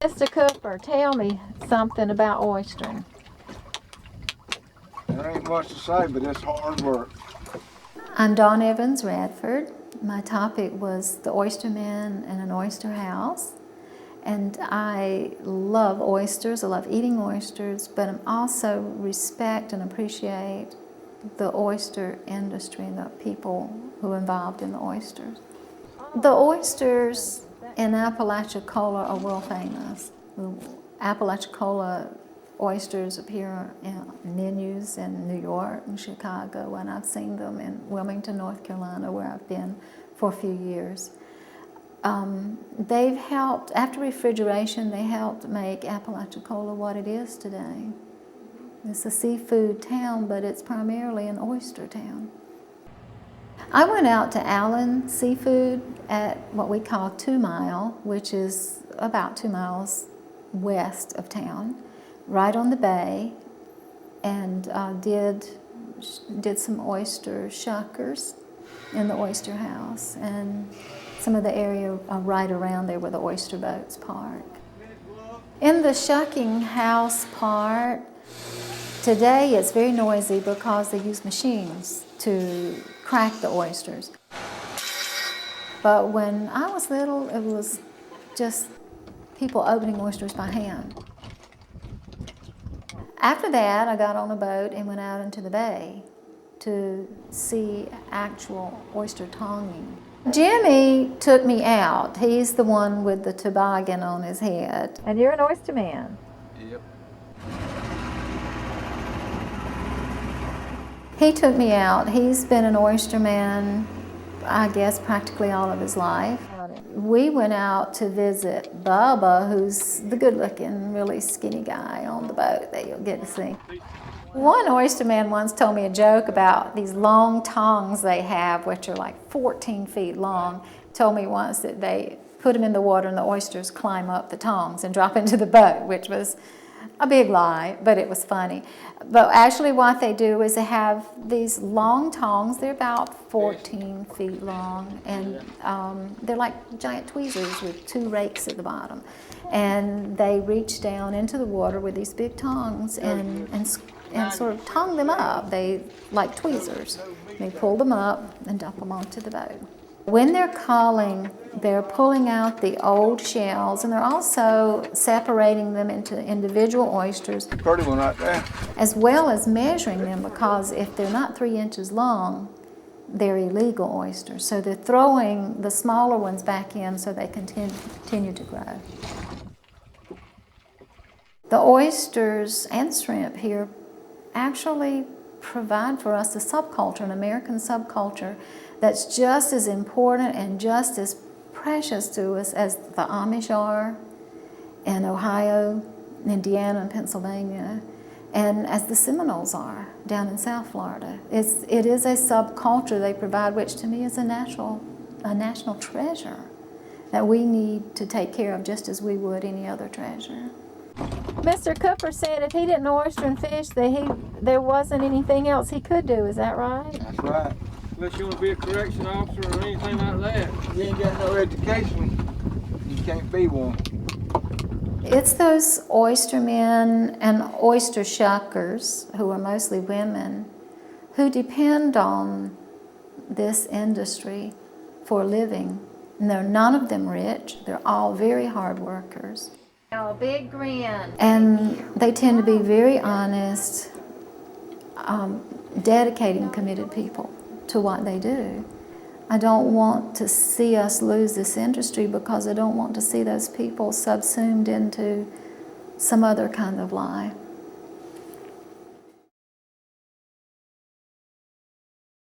Mr. Cooper, tell me something about oystering. There ain't much to say, but it's hard work. I'm Dawn Evans Radford. My topic was the Oystermen and an oyster house. And I love oysters, I love eating oysters, but I also respect and appreciate the oyster industry and the people who are involved in the oysters. The oysters in Apalachicola are world famous. The Apalachicola oysters appear in menus in New York and Chicago, and I've seen them in Wilmington, North Carolina, where I've been for a few years. They've helped, after refrigeration, they helped make Apalachicola what it is today. It's a seafood town, but it's primarily an oyster town. I went out to Allen Seafood at what we call 2 Mile, which is about 2 miles west of town, right on the bay, and did some oyster shuckers in the oyster house and some of the area right around there where the oyster boats park. In the shucking house part, today it's very noisy because they use machines to crack the oysters. But when I was little, it was just people opening oysters by hand. After that, I got on a boat and went out into the bay to see actual oyster tonging. Jimmy took me out. He's the one with the toboggan on his head. And you're an oyster man. Yep. He took me out. He's been an oyster man, I guess, practically all of his life. We went out to visit Bubba, who's the good-looking, really skinny guy on the boat that you'll get to see. One oyster man once told me a joke about these long tongs they have, which are like 14 feet long. Told me once that they put them in the water and the oysters climb up the tongs and drop into the boat, which was a big lie, but it was funny. But actually what they do is they have these long tongs. They're about 14 feet long, and they're like giant tweezers with 2 rakes at the bottom. And they reach down into the water with these big tongs and sort of tongue them up. They like tweezers. They pull them up and dump them onto the boat. When they're culling, they're pulling out the old shells, and they're also separating them into individual oysters. Pretty one right there. As well as measuring them, because if they're not 3 inches long, they're illegal oysters. So they're throwing the smaller ones back in so they can continue to grow. The oysters and shrimp here actually provide for us a subculture, an American subculture, that's just as important and just as precious to us as the Amish are in Ohio, Indiana, and Pennsylvania, and as the Seminoles are down in South Florida. It is a subculture they provide, which to me is a national treasure that we need to take care of just as we would any other treasure. Mr. Cooper said if he didn't oyster and fish, there wasn't anything else he could do. Is that right? That's right. Unless you want to be a correction officer or anything like that. You ain't got no education, you can't be one. It's those oystermen and oyster shuckers, who are mostly women, who depend on this industry for a living. And they're none of them rich. They're all very hard workers. Oh, big grin. And they tend to be very honest, dedicated and committed people to what they do. I don't want to see us lose this industry because I don't want to see those people subsumed into some other kind of life.